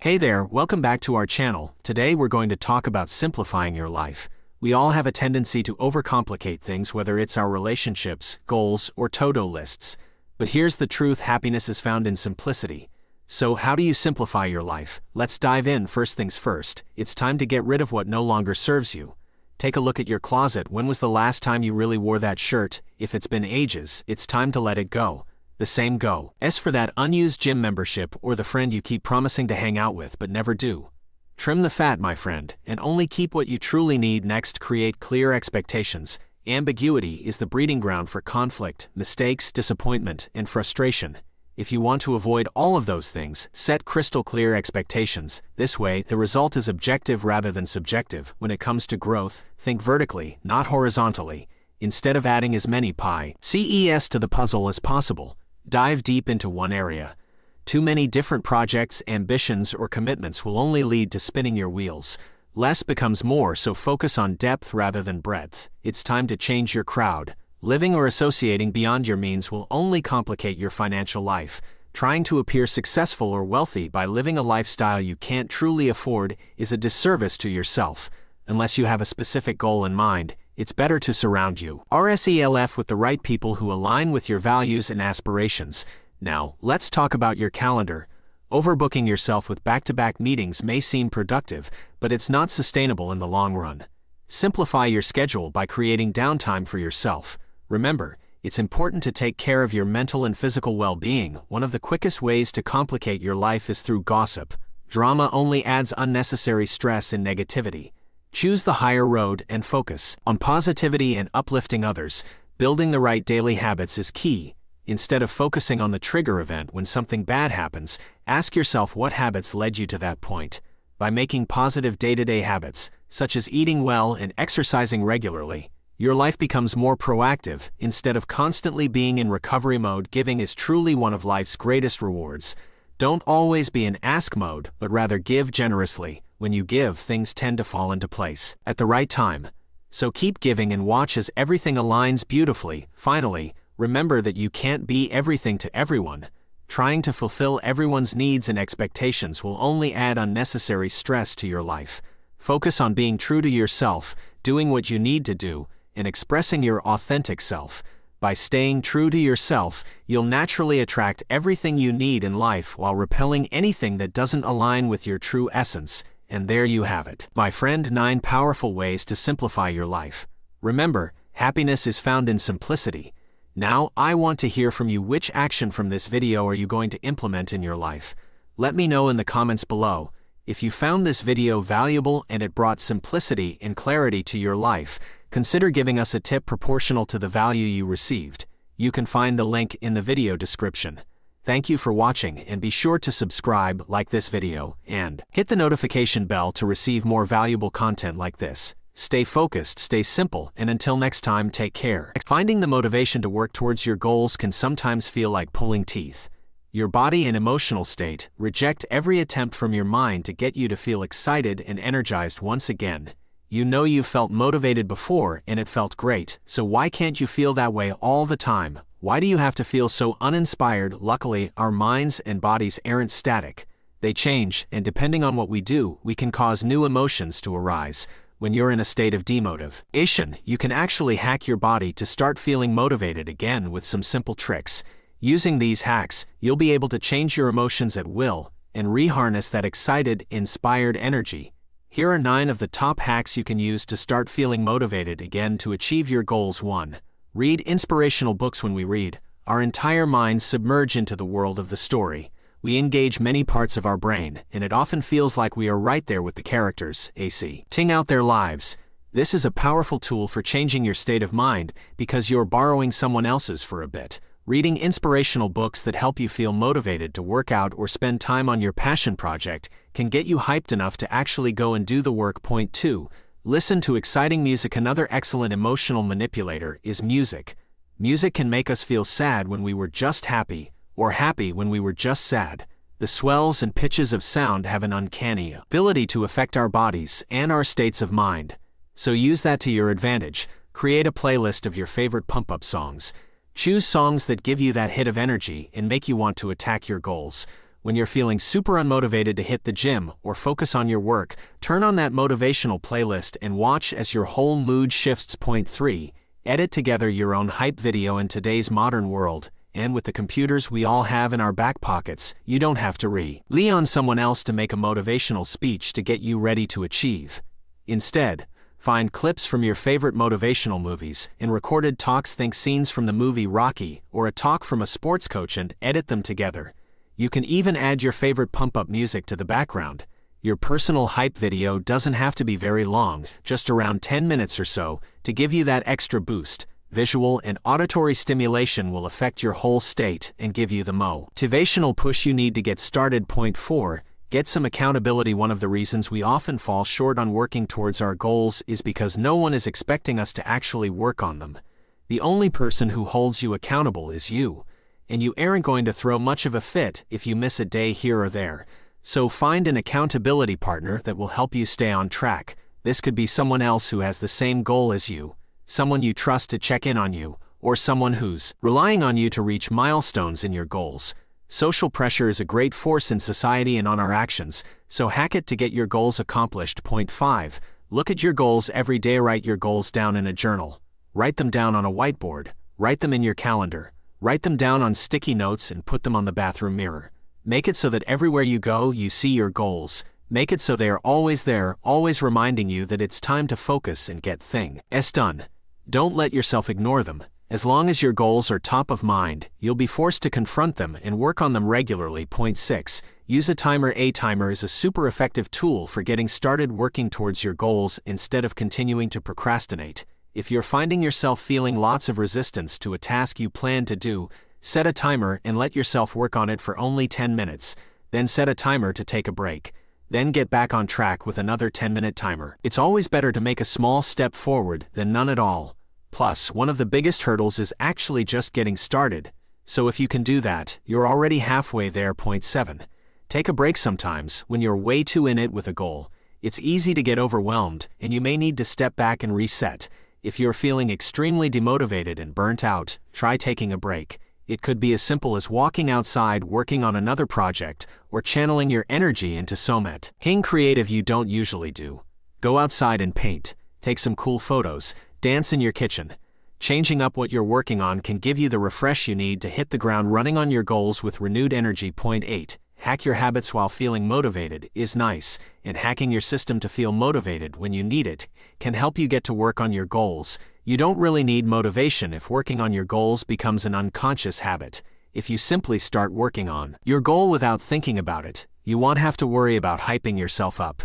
Hey there, welcome back to our channel. Today we're going to talk about simplifying your life. We all have a tendency to overcomplicate things, whether it's our relationships, goals, or to-do lists. But here's the truth: happiness is found in simplicity. So how do you simplify your life? Let's dive in. First things first, it's time to get rid of what no longer serves you. Take a look at your closet. When was the last time you really wore that shirt? If it's been ages, it's time to let it go. The same go as for that unused gym membership or the friend you keep promising to hang out with but never do. Trim the fat, my friend, and only keep what you truly need. Next, create clear expectations. Ambiguity is the breeding ground for conflict, mistakes, disappointment, and frustration. If you want to avoid all of those things, set crystal clear expectations. This way, the result is objective rather than subjective. When it comes to growth, think vertically, not horizontally. Instead of adding as many pieces to the puzzle as possible, dive deep into one area. Too many different projects, ambitions, or commitments will only lead to spinning your wheels. Less becomes more, so focus on depth rather than breadth. It's time to change your crowd. Living or associating beyond your means will only complicate your financial life. Trying to appear successful or wealthy by living a lifestyle you can't truly afford is a disservice to yourself. Unless you have a specific goal in mind, it's better to surround yourself with the right people who align with your values and aspirations. Now, let's talk about your calendar. Overbooking yourself with back-to-back meetings may seem productive, but it's not sustainable in the long run. Simplify your schedule by creating downtime for yourself. Remember, it's important to take care of your mental and physical well-being. One of the quickest ways to complicate your life is through gossip. Drama only adds unnecessary stress and negativity. Choose the higher road and focus on positivity and uplifting others. Building the right daily habits is key. Instead of focusing on the trigger event when something bad happens, ask yourself what habits led you to that point. By making positive day-to-day habits, such as eating well and exercising regularly, your life becomes more proactive. Instead of constantly being in recovery mode, giving is truly one of life's greatest rewards. Don't always be in ask mode, but rather give generously. When you give, things tend to fall into place at the right time. So keep giving and watch as everything aligns beautifully. Finally, remember that you can't be everything to everyone. Trying to fulfill everyone's needs and expectations will only add unnecessary stress to your life. Focus on being true to yourself, doing what you need to do, and expressing your authentic self. By staying true to yourself, you'll naturally attract everything you need in life while repelling anything that doesn't align with your true essence. And there you have it, my friend, 9 powerful ways to simplify your life. Remember, happiness is found in simplicity. Now, I want to hear from you. Which action from this video are you going to implement in your life? Let me know in the comments below. If you found this video valuable and it brought simplicity and clarity to your life, consider giving us a tip proportional to the value you received. You can find the link in the video description. Thank you for watching, and be sure to subscribe, like this video, and hit the notification bell to receive more valuable content like this. Stay focused, stay simple, and until next time, take care. Finding the motivation to work towards your goals can sometimes feel like pulling teeth. Your body and emotional state reject every attempt from your mind to get you to feel excited and energized once again. You know you felt motivated before and it felt great, so why can't you feel that way all the time? Why do you have to feel so uninspired? Luckily, our minds and bodies aren't static. They change, and depending on what we do, we can cause new emotions to arise. When you're in a state of demotivation, you can actually hack your body to start feeling motivated again with some simple tricks. Using these hacks, you'll be able to change your emotions at will and reharness that excited, inspired energy. Here are 9 of the top hacks you can use to start feeling motivated again to achieve your goals. 1. Read inspirational books. When we read, our entire minds submerge into the world of the story. We engage many parts of our brain, and it often feels like we are right there with the characters, acting out their lives. This is a powerful tool for changing your state of mind because you're borrowing someone else's for a bit. Reading inspirational books that help you feel motivated to work out or spend time on your passion project can get you hyped enough to actually go and do the work. Point 2. Listen to exciting music. Another excellent emotional manipulator is music. Music can make us feel sad when we were just happy, or happy when we were just sad. The swells and pitches of sound have an uncanny ability to affect our bodies and our states of mind. So use that to your advantage. Create a playlist of your favorite pump-up songs. Choose songs that give you that hit of energy and make you want to attack your goals. When you're feeling super unmotivated to hit the gym or focus on your work, turn on that motivational playlist and watch as your whole mood shifts. Point 3. Edit together your own hype video. In today's modern world, and with the computers we all have in our back pockets, you don't have to rely on someone else to make a motivational speech to get you ready to achieve. Instead, find clips from your favorite motivational movies and recorded talks. Think scenes from the movie Rocky or a talk from a sports coach and edit them together. You can even add your favorite pump-up music to the background. Your personal hype video doesn't have to be very long, just around 10 minutes or so, to give you that extra boost. Visual and auditory stimulation will affect your whole state and give you the motivational push you need to get started. Point 4. Get some accountability. One of the reasons we often fall short on working towards our goals is because no one is expecting us to actually work on them. The only person who holds you accountable is you. And you aren't going to throw much of a fit if you miss a day here or there. So find an accountability partner that will help you stay on track. This could be someone else who has the same goal as you, someone you trust to check in on you, or someone who's relying on you to reach milestones in your goals. Social pressure is a great force in society and on our actions, so hack it to get your goals accomplished. Point 5. Look at your goals every day. Write your goals down in a journal. Write them down on a whiteboard. Write them in your calendar. Write them down on sticky notes and put them on the bathroom mirror. Make it so that everywhere you go, you see your goals. Make it so they are always there, always reminding you that it's time to focus and get things done. Don't let yourself ignore them. As long as your goals are top of mind, you'll be forced to confront them and work on them regularly. Point 6. Use a timer. A timer is a super effective tool for getting started working towards your goals instead of continuing to procrastinate. If you're finding yourself feeling lots of resistance to a task you plan to do, set a timer and let yourself work on it for only 10 minutes. Then set a timer to take a break. Then get back on track with another 10-minute timer. It's always better to make a small step forward than none at all. Plus, one of the biggest hurdles is actually just getting started. So if you can do that, you're already halfway there. Point 7. Take a break. Sometimes, when you're way too in it with a goal, it's easy to get overwhelmed and you may need to step back and reset. If you're feeling extremely demotivated and burnt out, try taking a break. It could be as simple as walking outside, working on another project, or channeling your energy into something creative you don't usually do. Go outside and paint, take some cool photos, dance in your kitchen. Changing up what you're working on can give you the refresh you need to hit the ground running on your goals with renewed energy. Point 8. Hack your habits while feeling motivated is nice, and hacking your system to feel motivated when you need it can help you get to work on your goals. You don't really need motivation if working on your goals becomes an unconscious habit. If you simply start working on your goal without thinking about it, you won't have to worry about hyping yourself up.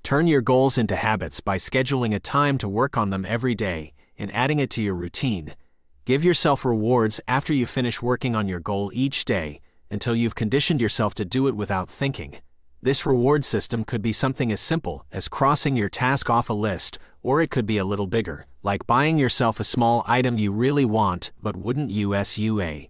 Turn your goals into habits by scheduling a time to work on them every day and adding it to your routine. Give yourself rewards after you finish working on your goal each day, until you've conditioned yourself to do it without thinking. This reward system could be something as simple as crossing your task off a list, or it could be a little bigger, like buying yourself a small item you really want but wouldn't usually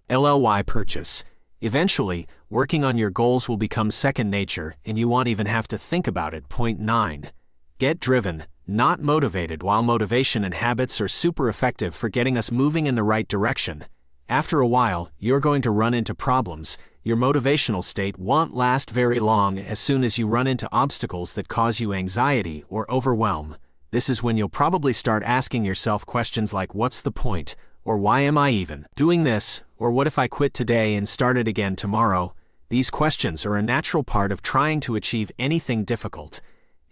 purchase. Eventually, working on your goals will become second nature and you won't even have to think about it. Point 9. Get driven, not motivated. While motivation and habits are super effective for getting us moving in the right direction, after a while, you're going to run into problems. Your motivational state won't last very long. As soon as you run into obstacles that cause you anxiety or overwhelm, this is when you'll probably start asking yourself questions like, what's the point? Or why am I even doing this? Or what if I quit today and start it again tomorrow? These questions are a natural part of trying to achieve anything difficult.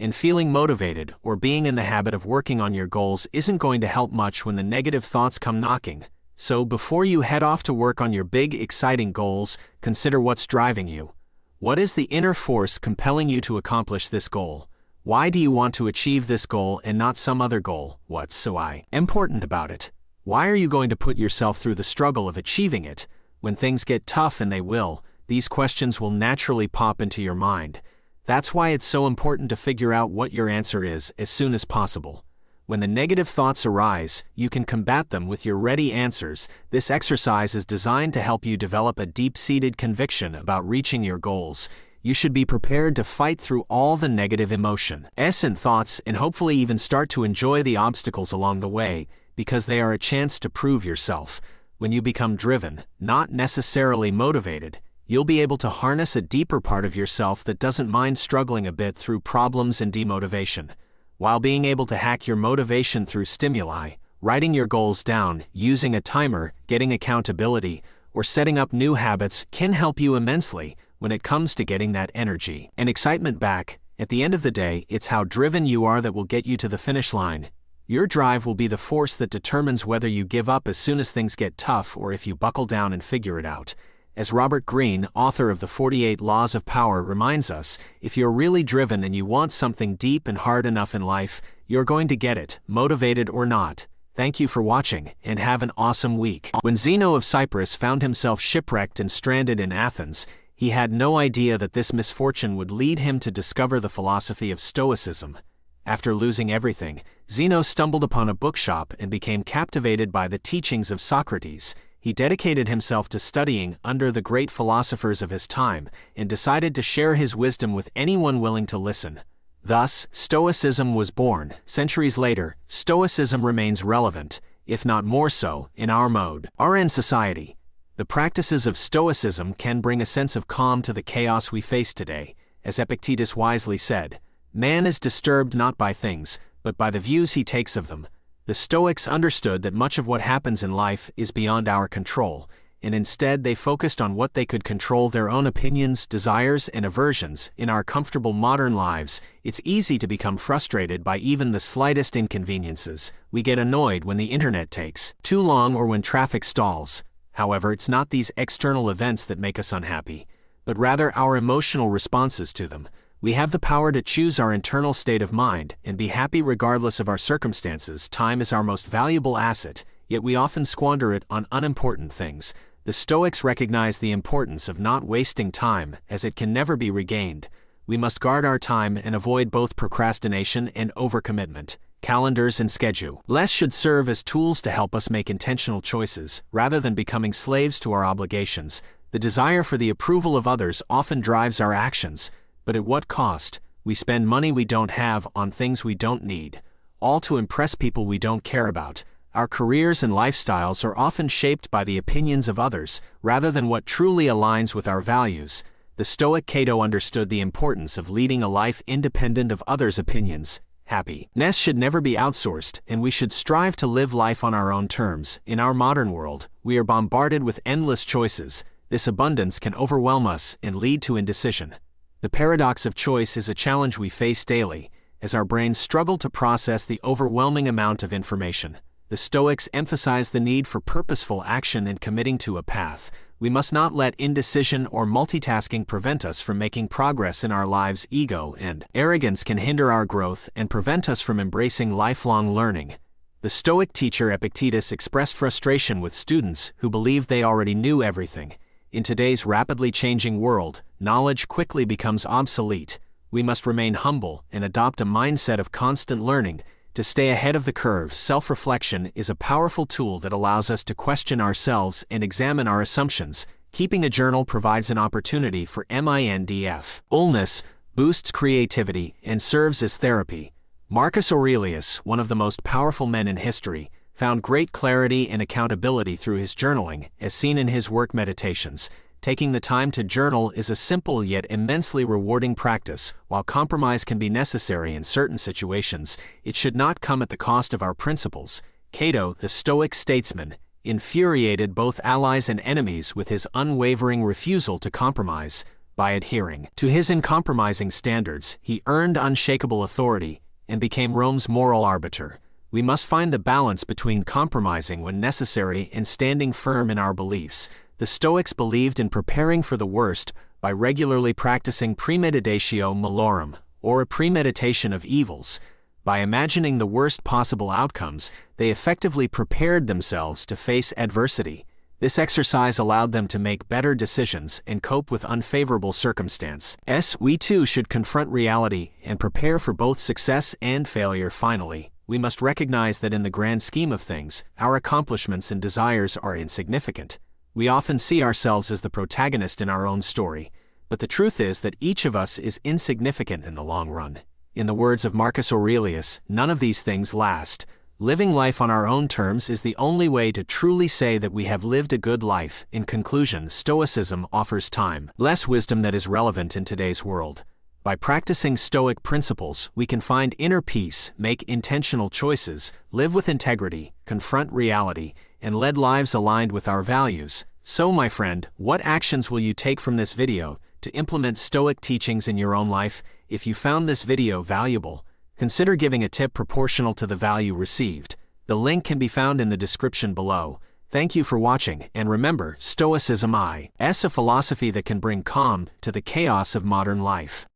And feeling motivated or being in the habit of working on your goals isn't going to help much when the negative thoughts come knocking. So before you head off to work on your big, exciting goals, consider what's driving you. What is the inner force compelling you to accomplish this goal? Why do you want to achieve this goal and not some other goal? What's so important about it? Why are you going to put yourself through the struggle of achieving it? When things get tough, and they will, these questions will naturally pop into your mind. That's why it's so important to figure out what your answer is as soon as possible. When the negative thoughts arise, you can combat them with your ready answers. This exercise is designed to help you develop a deep-seated conviction about reaching your goals. You should be prepared to fight through all the negative emotions and thoughts and hopefully even start to enjoy the obstacles along the way, because they are a chance to prove yourself. When you become driven, not necessarily motivated, you'll be able to harness a deeper part of yourself that doesn't mind struggling a bit through problems and demotivation. While being able to hack your motivation through stimuli, writing your goals down, using a timer, getting accountability, or setting up new habits can help you immensely when it comes to getting that energy and excitement back. At the end of the day, it's how driven you are that will get you to the finish line. Your drive will be the force that determines whether you give up as soon as things get tough or if you buckle down and figure it out. As Robert Greene, author of the 48 Laws of Power, reminds us, if you're really driven and you want something deep and hard enough in life, you're going to get it, motivated or not. Thank you for watching, and have an awesome week. When Zeno of Cyprus found himself shipwrecked and stranded in Athens, he had no idea that this misfortune would lead him to discover the philosophy of Stoicism. After losing everything, Zeno stumbled upon a bookshop and became captivated by the teachings of Socrates. He dedicated himself to studying under the great philosophers of his time and decided to share his wisdom with anyone willing to listen. Thus, Stoicism was born. Centuries later, Stoicism remains relevant, if not more so, in our modern society. The practices of Stoicism can bring a sense of calm to the chaos we face today. As Epictetus wisely said, "Man is disturbed not by things, but by the views he takes of them." The Stoics understood that much of what happens in life is beyond our control, and instead they focused on what they could control: their own opinions, desires, and aversions. In our comfortable modern lives, it's easy to become frustrated by even the slightest inconveniences. We get annoyed when the internet takes too long or when traffic stalls. However, it's not these external events that make us unhappy, but rather our emotional responses to them. We have the power to choose our internal state of mind and be happy regardless of our circumstances. Time is our most valuable asset, yet we often squander it on unimportant things. The Stoics recognize the importance of not wasting time, as it can never be regained. We must guard our time and avoid both procrastination and overcommitment. Calendars and schedules should serve as tools to help us make intentional choices, rather than becoming slaves to our obligations. The desire for the approval of others often drives our actions, but at what cost? We spend money we don't have on things we don't need, all to impress people we don't care about. Our careers and lifestyles are often shaped by the opinions of others, rather than what truly aligns with our values. The Stoic Cato understood the importance of leading a life independent of others' opinions. Happiness should never be outsourced, and we should strive to live life on our own terms. In our modern world, we are bombarded with endless choices. This abundance can overwhelm us and lead to indecision. The paradox of choice is a challenge we face daily, as our brains struggle to process the overwhelming amount of information. The Stoics emphasize the need for purposeful action and committing to a path. We must not let indecision or multitasking prevent us from making progress in our lives. Ego and arrogance can hinder our growth and prevent us from embracing lifelong learning. The Stoic teacher Epictetus expressed frustration with students who believed they already knew everything. In today's rapidly changing world, knowledge quickly becomes obsolete. We must remain humble and adopt a mindset of constant learning to stay ahead of the curve. Self-reflection is a powerful tool that allows us to question ourselves and examine our assumptions. Keeping a journal provides an opportunity for mindfulness, boosts creativity, and serves as therapy. Marcus Aurelius, one of the most powerful men in history, found great clarity and accountability through his journaling, as seen in his work Meditations. Taking the time to journal is a simple yet immensely rewarding practice. While compromise can be necessary in certain situations, it should not come at the cost of our principles. Cato, the Stoic statesman, infuriated both allies and enemies with his unwavering refusal to compromise. By adhering to his uncompromising standards, he earned unshakable authority and became Rome's moral arbiter. We must find the balance between compromising when necessary and standing firm in our beliefs. The Stoics believed in preparing for the worst by regularly practicing premeditatio malorum, or a premeditation of evils. By imagining the worst possible outcomes, they effectively prepared themselves to face adversity. This exercise allowed them to make better decisions and cope with unfavorable circumstances. We too should confront reality and prepare for both success and failure. Finally, we must recognize that in the grand scheme of things, our accomplishments and desires are insignificant. We often see ourselves as the protagonist in our own story, but the truth is that each of us is insignificant in the long run. In the words of Marcus Aurelius, none of these things last. Living life on our own terms is the only way to truly say that we have lived a good life. In conclusion, Stoicism offers less wisdom that is relevant in today's world. By practicing Stoic principles, we can find inner peace, make intentional choices, live with integrity, confront reality, and lead lives aligned with our values. So, my friend, what actions will you take from this video to implement Stoic teachings in your own life? If you found this video valuable, consider giving a tip proportional to the value received. The link can be found in the description below. Thank you for watching, and remember, Stoicism is a philosophy that can bring calm to the chaos of modern life.